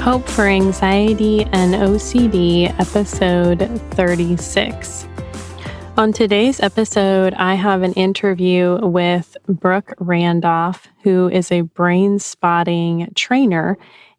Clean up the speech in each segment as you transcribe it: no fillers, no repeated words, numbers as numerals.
Hope for Anxiety and OCD, episode 36. On today's episode, I have an interview with Brooke Randolph, who is a Brainspotting trainer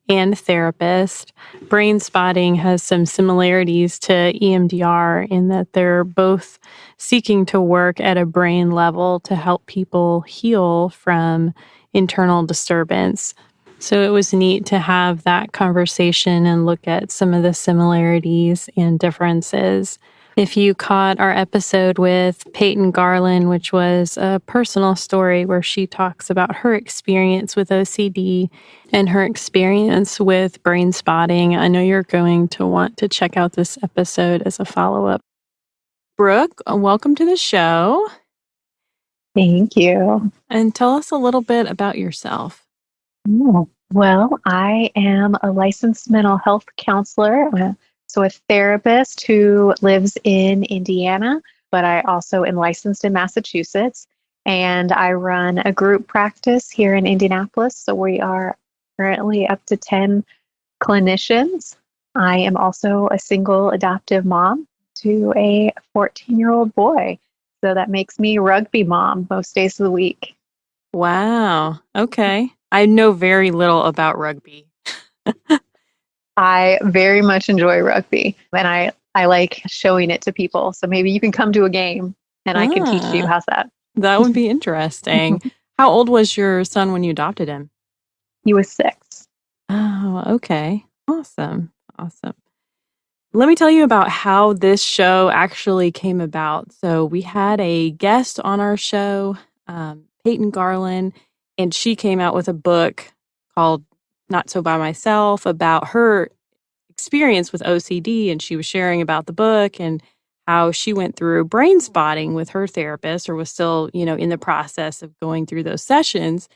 and therapist. Brainspotting has some similarities to EMDR in that they're both seeking to work at a brain level to help people heal from internal disturbance. So it was neat to have that conversation and look at some of the similarities and differences. If you caught our episode with Peyton Garland, which was a personal story where she talks about her experience with OCD and her experience with Brainspotting, I know you're going to want to check out this episode as a follow-up. Brooke, welcome to the show. Thank you. And tell us a little bit about yourself. Well, I am a licensed mental health counselor, so a therapist who lives in Indiana, but I also am licensed in Massachusetts, and I run a group practice here in Indianapolis, so we are currently up to 10 clinicians. I am also a single adoptive mom to a 14-year-old boy, so that makes me rugby mom most days of the week. Wow. Okay. I know very little about rugby. I very much enjoy rugby, and I like showing it to people. So maybe you can come to a game and I can teach you. How's that? That would be interesting. How old was your son when you adopted him? He was 6. Oh, okay. Awesome. Let me tell you about how this show actually came about. So we had a guest on our show, Peyton Garland, and she came out with a book called Not So By Myself about her experience with OCD, and she was sharing about the book and how she went through Brainspotting with her therapist, or was still, in the process of going through those sessions.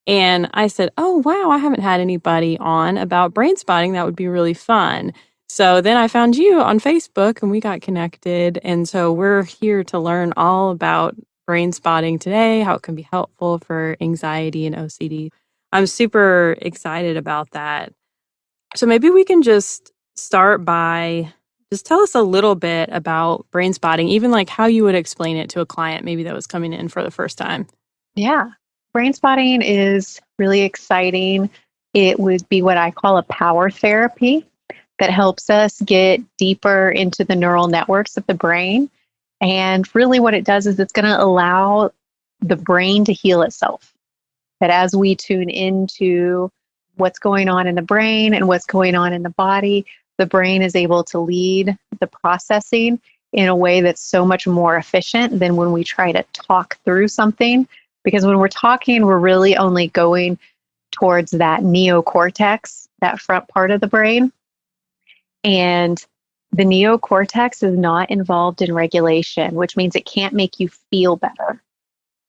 And I said, oh, wow, I haven't had anybody on about Brainspotting. That would be really fun. So then I found you on Facebook and we got connected. And so we're here to learn all about Brainspotting today, how it can be helpful for anxiety and OCD. I'm super excited about that. So maybe we can just start by just tell us a little bit about Brainspotting, even like how you would explain it to a client maybe that was coming in for the first time. Yeah. Brainspotting is really exciting. It would be what I call a power therapy that helps us get deeper into the neural networks of the brain. And really what it does is it's going to allow the brain to heal itself. That as we tune into what's going on in the brain and what's going on in the body, the brain is able to lead the processing in a way that's so much more efficient than when we try to talk through something. Because when we're talking, we're really only going towards that neocortex, that front part of the brain. And the neocortex is not involved in regulation, which means it can't make you feel better.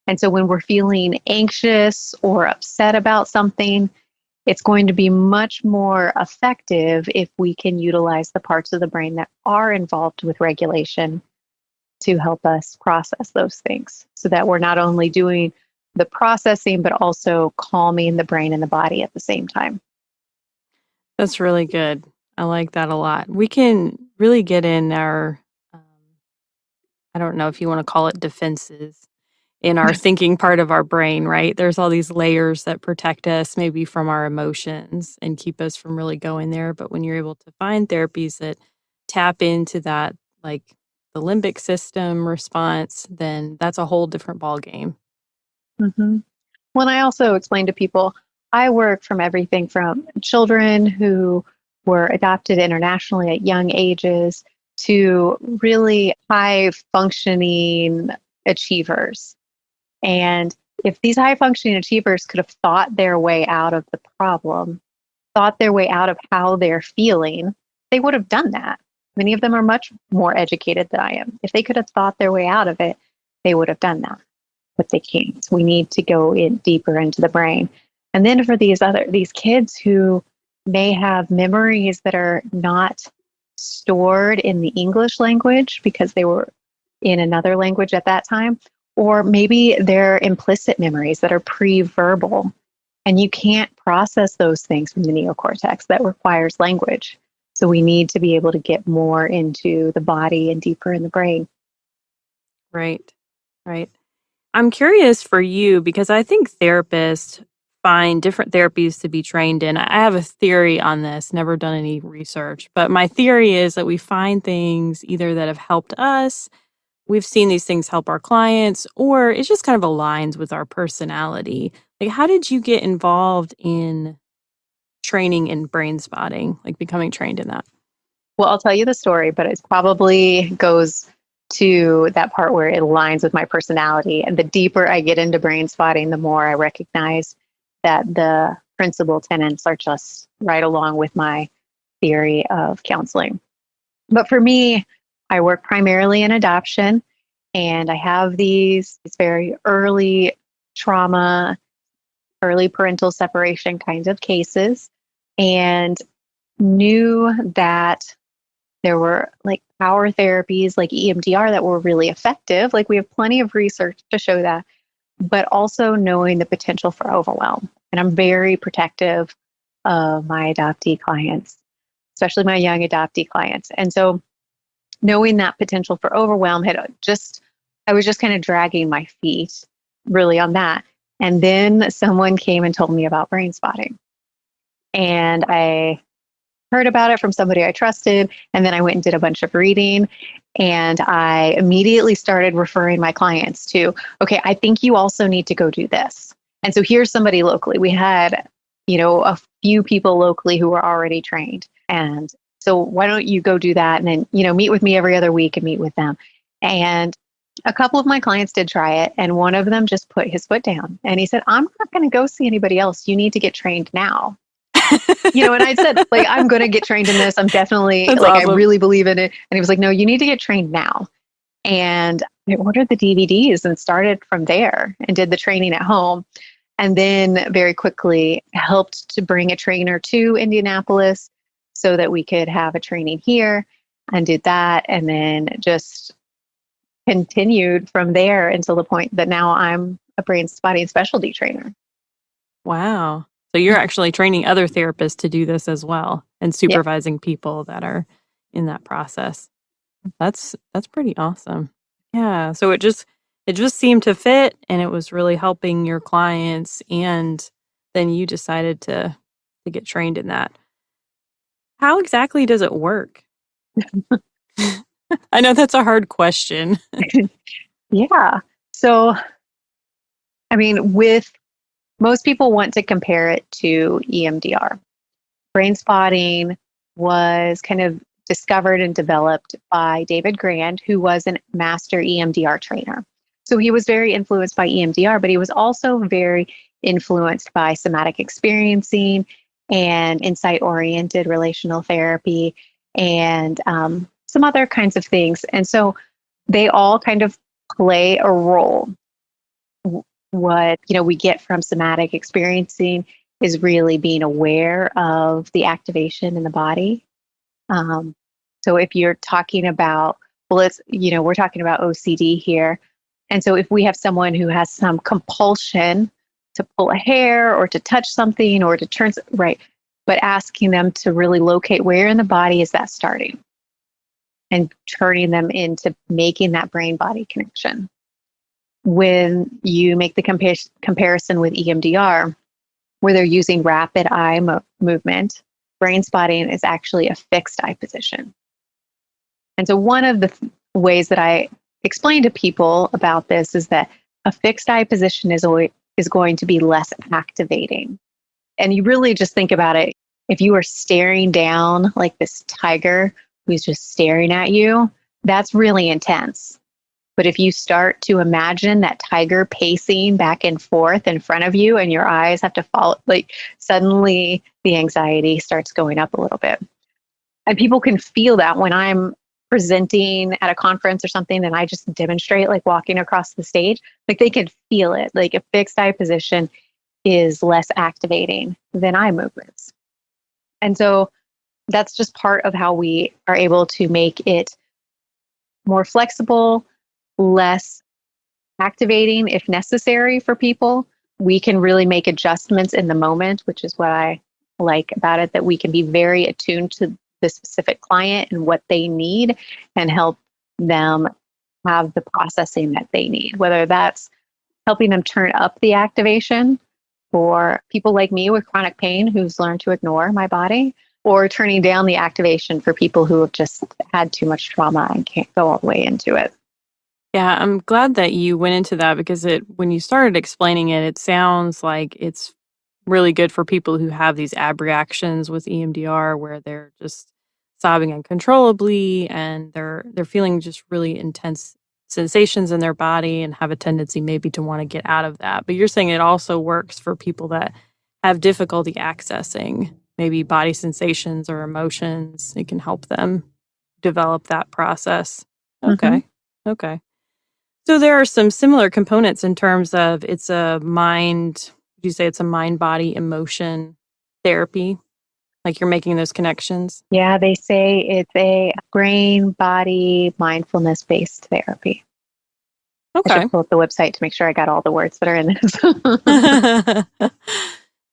And so when we're feeling anxious or upset about something, it's going to be much more effective if we can utilize the parts of the brain that are involved with regulation to help us process those things, so that we're not only doing the processing, but also calming the brain and the body at the same time. That's really good. I like that a lot. We can really get in our, I don't know if you want to call it defenses, in our thinking part of our brain, right? There's all these layers that protect us maybe from our emotions and keep us from really going there. But when you're able to find therapies that tap into that, like the limbic system response, then that's a whole different ballgame. Mm-hmm. When I also explain to people, I work from everything from children who were adopted internationally at young ages to really high functioning achievers. And if these high functioning achievers could have thought their way out of the problem, thought their way out of how they're feeling, they would have done that. Many of them are much more educated than I am. If they could have thought their way out of it, they would have done that. But they can't. We need to go in deeper into the brain. And then for these kids who may have memories that are not stored in the English language because they were in another language at that time, or maybe they're implicit memories that are pre-verbal. And you can't process those things from the neocortex. That requires language. So we need to be able to get more into the body and deeper in the brain. Right. Right. I'm curious for you because I think therapists find different therapies to be trained in. I have a theory on this, never done any research, but my theory is that we find things either that have helped us, we've seen these things help our clients, or it just kind of aligns with our personality. Like, how did you get involved in training in brain spotting, like becoming trained in that? Well, I'll tell you the story, but it probably goes to that part where it aligns with my personality. And the deeper I get into brain spotting, the more I recognize that the principal tenets are just right along with my theory of counseling. But for me, I work primarily in adoption, and I have these very early trauma, early parental separation kinds of cases, and knew that there were like power therapies like EMDR that were really effective. Like we have plenty of research to show that, but also knowing the potential for overwhelm. And I'm very protective of my adoptee clients, especially my young adoptee clients. And so knowing that potential for overwhelm I was just kind of dragging my feet really on that. And then someone came and told me about brain spotting. And I heard about it from somebody I trusted. And then I went and did a bunch of reading. And I immediately started referring my clients to, okay, I think you also need to go do this. And so here's somebody locally. We had, a few people locally who were already trained. And so why don't you go do that and then, meet with me every other week and meet with them. And a couple of my clients did try it. And one of them just put his foot down and he said, I'm not going to go see anybody else. You need to get trained now. And I said, like, I'm going to get trained in this. I'm definitely That's like, I awesome. really believe in it. And he was like, no, you need to get trained now. And I ordered the DVDs and started from there and did the training at home. And then very quickly helped to bring a trainer to Indianapolis so that we could have a training here and did that. And then just continued from there until the point that now I'm a brain spotting specialty trainer. Wow. So you're actually training other therapists to do this as well and Yeah. supervising people that are in that process. That's pretty awesome. Yeah, so it just seemed to fit and it was really helping your clients and then you decided to get trained in that. How exactly does it work? I know that's a hard question. Yeah. So, I mean, with most people want to compare it to EMDR. Brain spotting was kind of discovered and developed by David Grand, who was a master EMDR trainer. So he was very influenced by EMDR, but he was also very influenced by somatic experiencing and insight oriented relational therapy and some other kinds of things. And so they all kind of play a role. What we get from somatic experiencing is really being aware of the activation in the body. Um, so if you're talking about, well, it's, we're talking about OCD here. And so if we have someone who has some compulsion to pull a hair or to touch something or to turn, right, but asking them to really locate where in the body is that starting and turning them into making that brain body connection. When you make the comparison with EMDR, where they're using rapid eye movement, brain spotting is actually a fixed eye position. And so one of the ways that I explain to people about this is that a fixed eye position is going to be less activating. And you really just think about it. If you are staring down like this tiger who's just staring at you, that's really intense. But if you start to imagine that tiger pacing back and forth in front of you and your eyes have to follow, like suddenly the anxiety starts going up a little bit. And people can feel that when I'm presenting at a conference or something and I just demonstrate like walking across the stage, like they can feel it. Like a fixed eye position is less activating than eye movements. And so that's just part of how we are able to make it more flexible, less activating if necessary for people, we can really make adjustments in the moment, which is what I like about it, that we can be very attuned to the specific client and what they need and help them have the processing that they need, whether that's helping them turn up the activation for people like me with chronic pain who's learned to ignore my body, or turning down the activation for people who have just had too much trauma and can't go all the way into it. Yeah, I'm glad that you went into that because when you started explaining it, it sounds like it's really good for people who have these ab reactions with EMDR where they're just sobbing uncontrollably and they're feeling just really intense sensations in their body and have a tendency maybe to want to get out of that. But you're saying it also works for people that have difficulty accessing maybe body sensations or emotions. It can help them develop that process. Mm-hmm. Okay. Okay. So there are some similar components in terms of it's a mind, would you say it's a mind, body, emotion therapy? Like you're making those connections? Yeah, they say it's a brain body mindfulness based therapy. I Okay. should pull up the website to make sure I got all the words that are in this.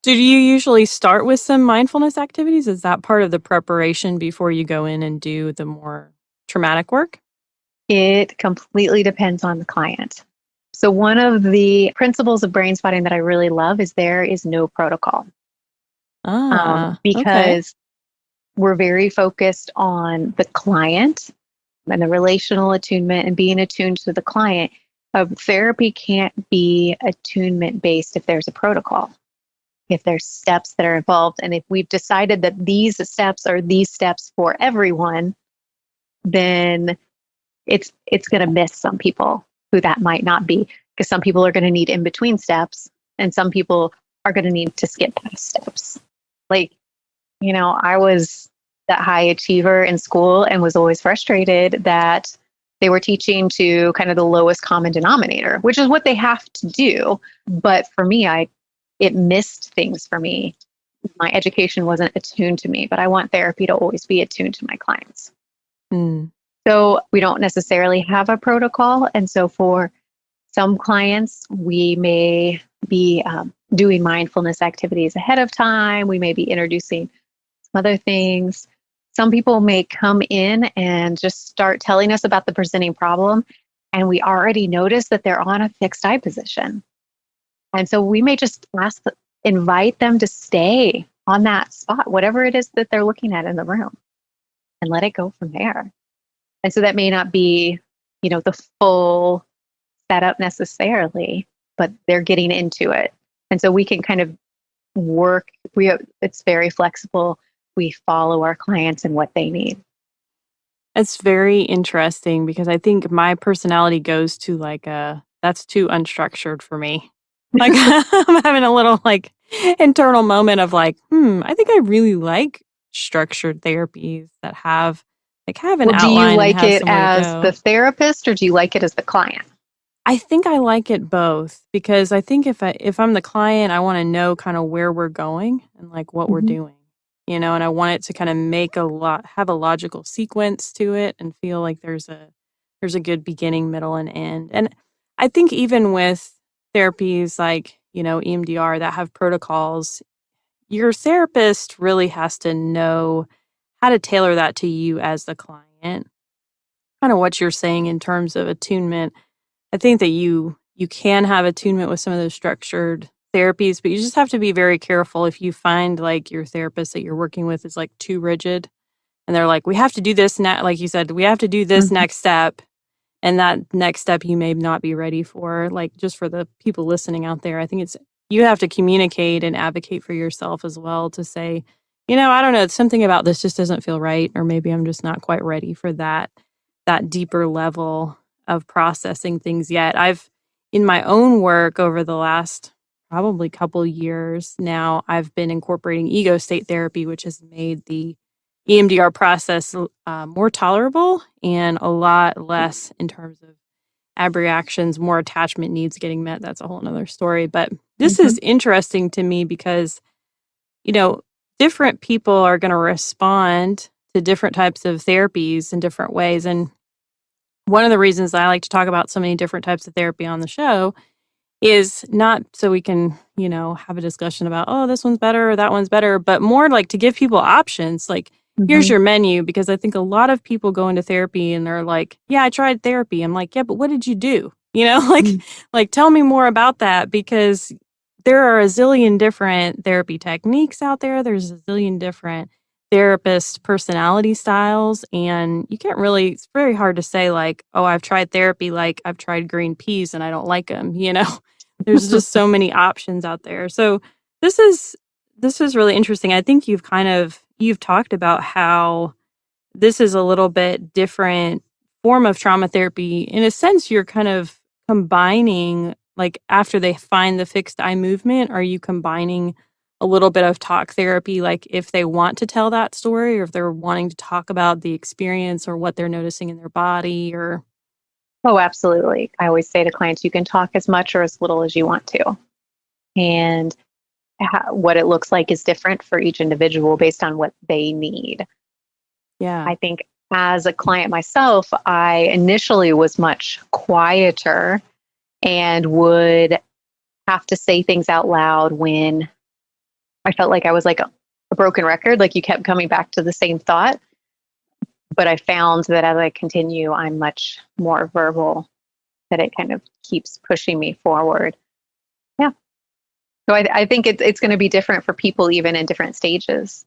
Do you usually start with some mindfulness activities? Is that part of the preparation before you go in and do the more traumatic work? It completely depends on the client. So, one of the principles of brain spotting that I really love is there is no protocol, Okay. because we're very focused on the client and the relational attunement and being attuned to the client. Therapy can't be attunement based if there's a protocol, if there's steps that are involved. And if we've decided that these steps are these steps for everyone, then it's going to miss some people who that might not be, because some people are going to need in between steps and some people are going to need to skip past steps. Like, I was that high achiever in school and was always frustrated that they were teaching to kind of the lowest common denominator, which is what they have to do. But for me, it missed things for me. My education wasn't attuned to me, but I want therapy to always be attuned to my clients. Mm. So we don't necessarily have a protocol. And so for some clients, we may be doing mindfulness activities ahead of time. We may be introducing some other things. Some people may come in and just start telling us about the presenting problem, and we already notice that they're on a fixed eye position. And so we may just invite them to stay on that spot, whatever it is that they're looking at in the room, and let it go from there. And so that may not be, the full setup necessarily, but they're getting into it. And so we can kind of work. It's very flexible. We follow our clients and what they need. It's very interesting because I think my personality goes to that's too unstructured for me. Like I'm having a little internal moment of I think I really like structured therapies that have an Well, do you outline and like have it somewhere to as the go. therapist or do you like it as the client? I think I like it both because I think if I'm the client, I want to know kind of where we're going and what we're Mm-hmm. doing, and I want it to kind of have a logical sequence to it and feel like there's a good beginning, middle, and end. And I think even with therapies like, EMDR that have protocols, your therapist really has to know how to tailor that to you as the client. Kind of what you're saying in terms of attunement. I think that you can have attunement with some of those structured therapies, but you just have to be very careful if you find your therapist that you're working with is too rigid and they're like, we have to do this now. Like you said, we have to do this Mm-hmm. next step. And that next step you may not be ready for. Just for the people listening out there, I think you have to communicate and advocate for yourself as well to say, I don't know, something about this just doesn't feel right, or maybe I'm just not quite ready for that deeper level of processing things yet. In my own work over the last probably couple years now, I've been incorporating ego state therapy, which has made the EMDR process more tolerable and a lot less in terms of ab reactions, more attachment needs getting met. That's a whole nother story. But this Mm-hmm. is interesting to me because, you know, different people are going to respond to different types of therapies in different ways. And one of the reasons I like to talk about so many different types of therapy on the show is not so we can, have a discussion about, oh, this one's better or that one's better, but more like to give people options. Like, here's Hmm. your menu, because I think a lot of people go into therapy and they're like, yeah, I tried therapy. I'm like, yeah, but what did you do? Like tell me more about that, because there are a zillion different therapy techniques out there. There's a zillion different therapist personality styles, and you can't really, it's very hard to say like, oh, I've tried therapy, like I've tried green peas and I don't like them. There's just so many options out there. So this is this is really interesting. I think you've talked about how this is a little bit different form of trauma therapy. In a sense, you're kind of combining, like after they find the fixed eye movement, are you combining a little bit of talk therapy, like if they want to tell that story or if they're wanting to talk about the experience or what they're noticing in their body or Oh, absolutely. I always say to clients, you can talk as much or as little as you want to. And what it looks like is different for each individual based on what they need. yeah. I think as a client myself, I initially was much quieter and would have to say things out loud when I felt like I was like a broken record, like you kept coming back to the same thought. But I found that as I continue, I'm much more verbal, that it kind of keeps pushing me forward. Yeah. So I think it's going to be different for people, even in different stages.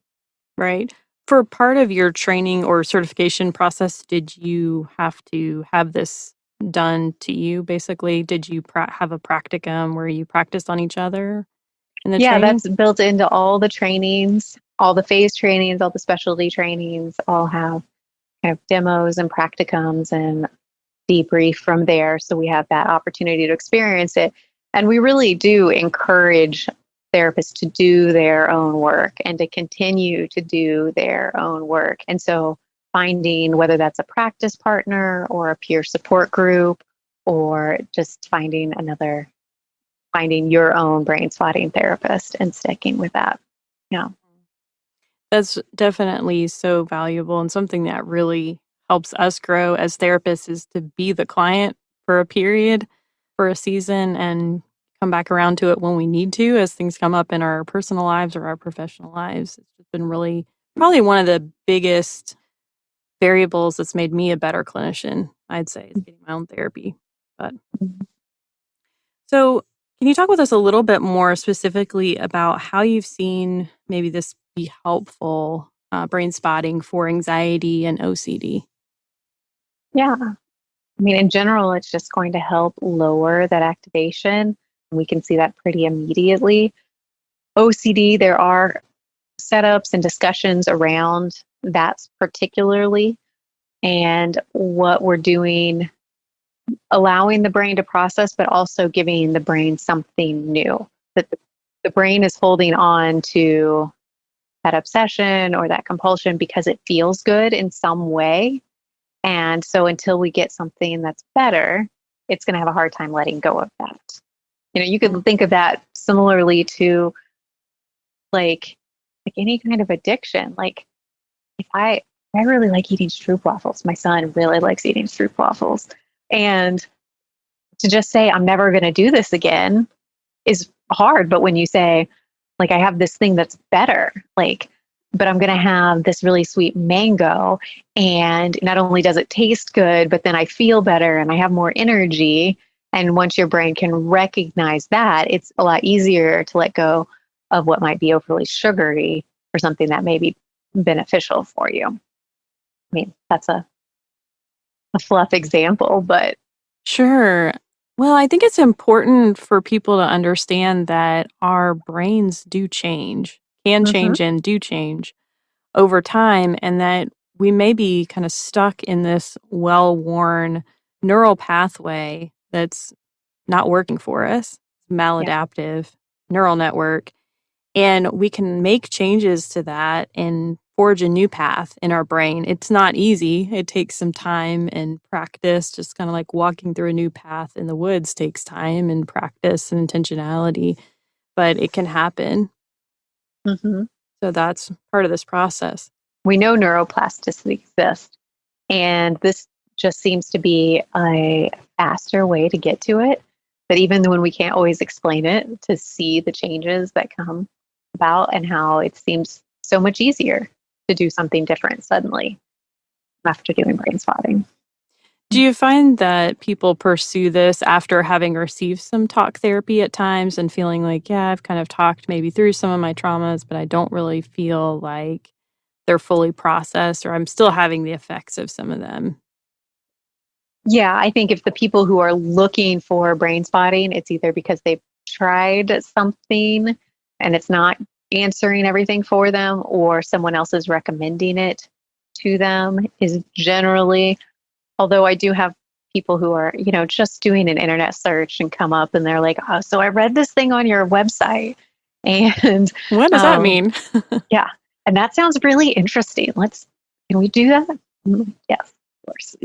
Right. For part of your training or certification process, did you have to have this done to you, basically? Did you have a practicum where you practiced on each other in the Yeah, training? that's built into all the trainings, all the phase trainings, all the specialty trainings, all have kind of demos and practicums and debrief from there. So we have that opportunity to experience it. And we really do encourage therapists to do their own work and to continue to do their own work. And so finding whether that's a practice partner or a peer support group or just finding your own brain spotting therapist and sticking with that. Yeah. That's definitely so valuable, and something that really helps us grow as therapists is to be the client for a period, for a season, and come back around to it when we need to as things come up in our personal lives or our professional lives. It's just been really probably one of the biggest variables that's made me a better clinician, I'd say, is getting my own therapy. But so, can you talk with us a little bit more specifically about how you've seen maybe this be helpful, brain spotting for anxiety and OCD? Yeah. I mean, in general, it's just going to help lower that activation. We can see that pretty immediately. OCD, there are setups and discussions around that particularly. And what we're doing, allowing the brain to process, but also giving the brain something new. That the brain is holding on to that obsession or that compulsion because it feels good in some way. And so until we get something that's better, it's going to have a hard time letting go of that. You Mm. could think of that similarly to like any kind of addiction. Like if I really like eating stroopwafels. My son really likes eating stroopwafels. And to just say I'm never going to do this again is hard, but when you say like I have this thing that's better, like but I'm going to have this really sweet mango and not only does it taste good, but then I feel better and I have more energy. And once your brain can recognize that, it's a lot easier to let go of what might be overly sugary for something that may be beneficial for you. I mean, that's a fluff example, but Sure. Well, I think it's important for people to understand that our brains do change, can mhm, change, and do change over time, and that we may be kind of stuck in this well worn neural pathway that's not working for us, yeah. maladaptive neural network. And we can make changes to that and forge a new path in our brain. It's not easy. It takes some time and practice, just kind of like walking through a new path in the woods takes time and practice and intentionality, but it can happen. Hmm. So that's part of this process. We know neuroplasticity exists, and this just seems to be a faster way to get to it. that even when we can't always explain it, to see the changes that come about and how it seems so much easier to do something different suddenly after doing brain spotting. Do you find that people pursue this after having received some talk therapy at times and feeling like, yeah, I've kind of talked maybe through some of my traumas, but I don't really feel like they're fully processed, or I'm still having the effects of some of them? Yeah, I think if the people who are looking for brain spotting, it's either because they've tried something and it's not answering everything for them, or someone else is recommending it to them, is generally, although I do have people who are, just doing an internet search and come up and they're like, oh, so I read this thing on your website. And What does that mean? yeah, and that sounds really interesting. Can we do that? Yes, of course,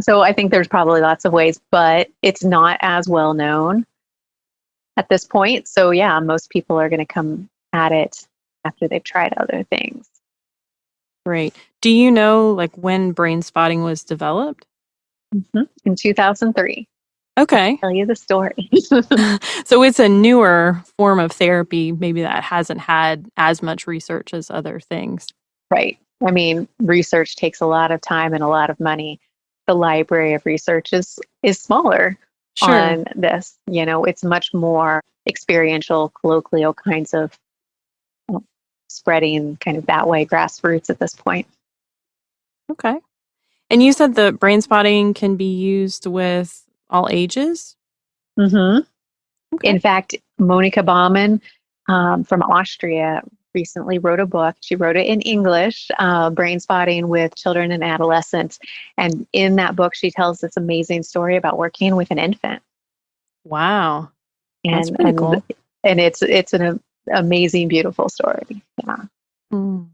So I think there's probably lots of ways, but it's not as well known at this point. So yeah, most people are going to come at it after they've tried other things. Great. Do you know like when brain spotting was developed? In 2003. Okay. I'll tell you the story. So it's a newer form of therapy, maybe that hasn't had as much research as other things. Right. I mean, research takes a lot of time and a lot of money. The library of research is smaller Sure. on this. It's much more experiential, colloquial kinds of spreading kind of that way, grassroots at this point. Okay. And you said the brain spotting can be used with all ages? Mm-hmm. Okay. In fact, Monika Baumann from Austria recently wrote a book. She wrote it in English, Brain Spotting with Children and Adolescents. And in that book, she tells this amazing story about working with an infant. Wow. That's And pretty and cool. and it's an amazing, beautiful story. Yeah. Mm,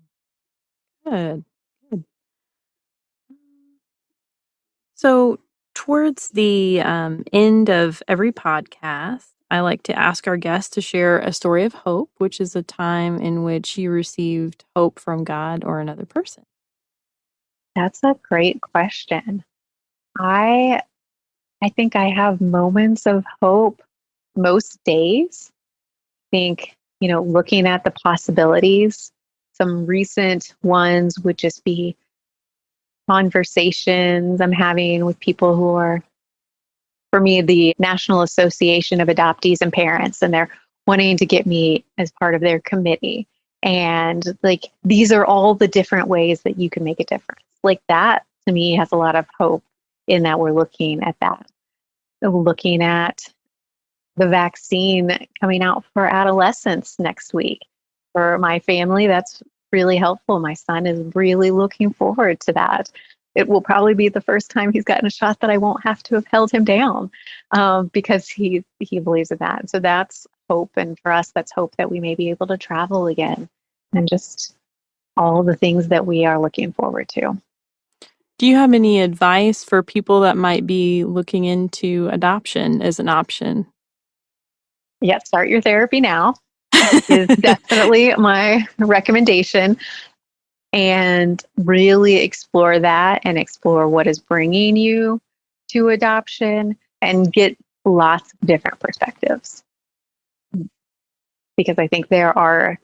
good. Good. So, towards the end of every podcast, I like to ask our guests to share a story of hope, which is a time in which you received hope from God or another person. That's a great question. I I think I have moments of hope most days. I think, looking at the possibilities, some recent ones would just be conversations I'm having with people who are, for me, the National Association of Adoptees and Parents, and they're wanting to get me as part of their committee. And like, these are all the different ways that you can make a difference. Like, that to me has a lot of hope in that we're looking at that. Looking at the vaccine coming out for adolescents next week. For my family, that's really helpful. My son is really looking forward to that. It will probably be the first time he's gotten a shot that I won't have to have held him down, because he believes in that. So that's hope, and for us, that's hope that we may be able to travel again, and just all the things that we are looking forward to. Do you have any advice for people that might be looking into adoption as an option? Yeah, start your therapy now is definitely my recommendation. And really explore that and explore what is bringing you to adoption and get lots of different perspectives. Because I think there are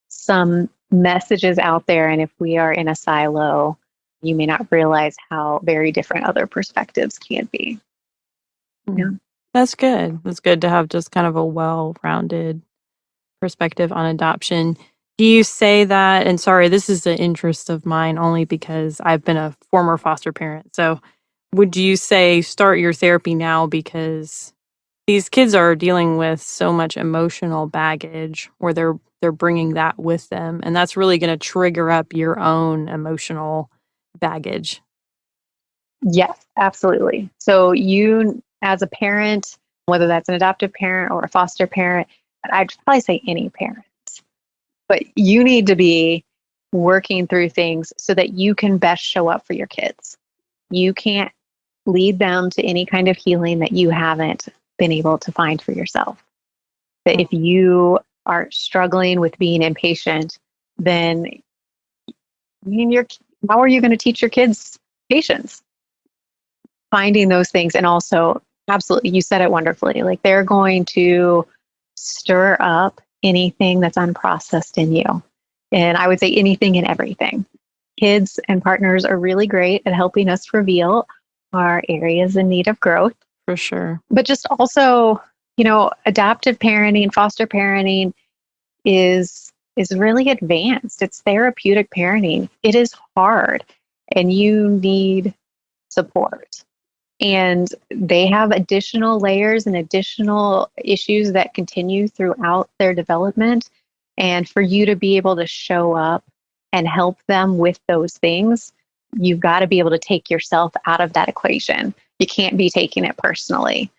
some messages out there, and if we are in a silo, you may not realize how very different other perspectives can be. Yeah. That's good. That's good to have just kind of a well-rounded perspective on adoption. Do you say that, and sorry, this is an interest of mine only because I've been a former foster parent. So, would you say start your therapy now because these kids are dealing with so much emotional baggage where they're bringing that with them, and that's really going to trigger up your own emotional baggage? Yes, absolutely. So you, as a parent, whether that's an adoptive parent or a foster parent, but I'd probably say any parent, but you need to be working through things so that you can best show up for your kids. You can't lead them to any kind of healing that you haven't been able to find for yourself. That if you are struggling with being impatient, then how are you going to teach your kids patience? Finding those things, and also Absolutely. You said it wonderfully. Like they're going to stir up anything that's unprocessed in you. And I would say anything and everything. Kids and partners are really great at helping us reveal our areas in need of growth, For sure. but just also, adaptive parenting, foster parenting is really advanced. It's therapeutic parenting. It is hard and you need support. And they have additional layers and additional issues that continue throughout their development. And for you to be able to show up and help them with those things, you've got to be able to take yourself out of that equation. You can't be taking it personally.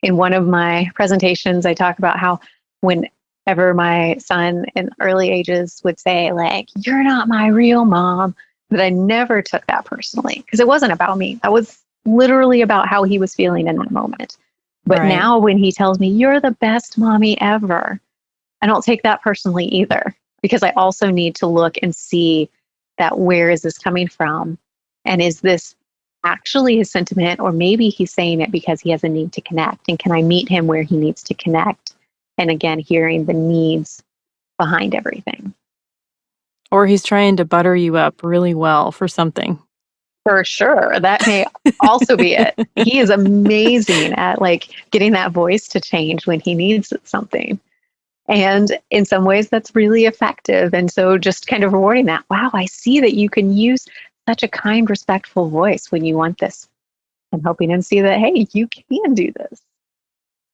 In one of my presentations, I talk about how whenever my son in early ages would say, like, "You're not my real mom," but I never took that personally because it wasn't about me. That was literally about how he was feeling in that moment. But Right. now when he tells me, "You're the best mommy ever," I don't take that personally either, because I also need to look and see that where is this coming from? And is this actually his sentiment, or maybe he's saying it because he has a need to connect? And can I meet him where he needs to connect? And again, hearing the needs behind everything. Or he's trying to butter you up really well for something. For sure. That may also be it. He is amazing at like getting that voice to change when he needs something. And in some ways that's really effective. And so just kind of rewarding that, wow, I see that you can use such a kind, respectful voice when you want this. And helping him see that, hey, you can do this.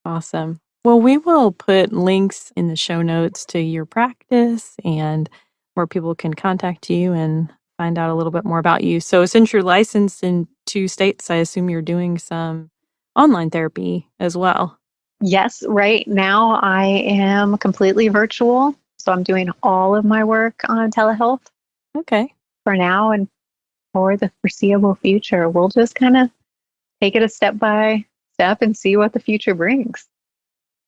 Awesome. Well, we will put links in the show notes to your practice and where people can contact you and find out a little bit more about you. So since you're licensed in 2 states, I assume you're doing some online therapy as well. Yes, right now I am completely virtual. So I'm doing all of my work on telehealth Okay. for now and for the foreseeable future. We'll just kind of take it a step by step and see what the future brings.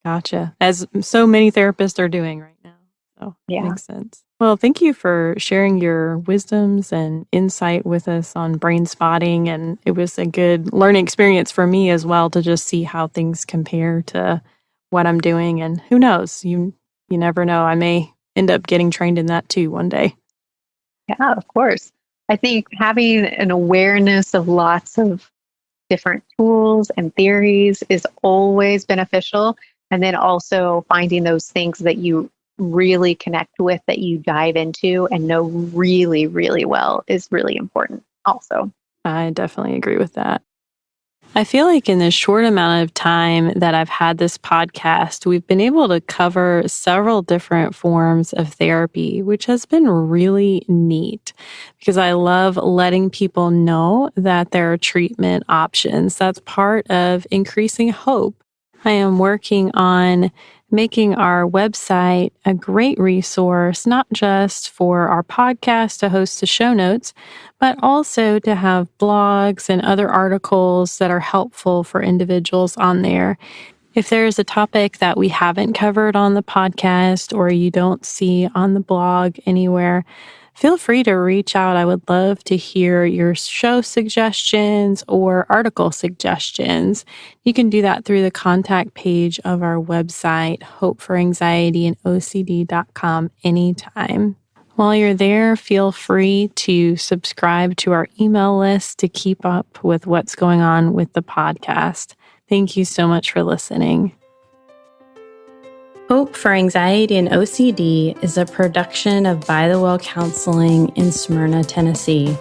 Gotcha. As so many therapists are doing right now. So Yeah. makes sense. Well, thank you for sharing your wisdoms and insight with us on brain spotting. And it was a good learning experience for me as well to just see how things compare to what I'm doing. And who knows, you never know. I may end up getting trained in that too one day. Yeah, of course. I think having an awareness of lots of different tools and theories is always beneficial. And then also finding those things that you really connect with, that you dive into and know really, really well is really important also. I definitely agree with that. I feel like in this short amount of time that I've had this podcast, we've been able to cover several different forms of therapy, which has been really neat because I love letting people know that there are treatment options. That's part of increasing hope. I am working on making our website a great resource, not just for our podcast to host the show notes, but also to have blogs and other articles that are helpful for individuals on there. If there's a topic that we haven't covered on the podcast or you don't see on the blog anywhere, feel free to reach out. I would love to hear your show suggestions or article suggestions. You can do that through the contact page of our website, hopeforanxietyandocd.com, anytime. While you're there, feel free to subscribe to our email list to keep up with what's going on with the podcast. Thank you so much for listening. Hope for Anxiety and OCD is a production of By the Well Counseling in Smyrna, Tennessee.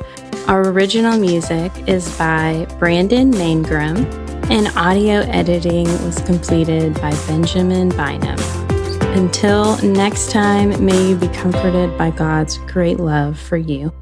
Our original music is by Brandon Maingram, and audio editing was completed by Benjamin Bynum. Until next time, may you be comforted by God's great love for you.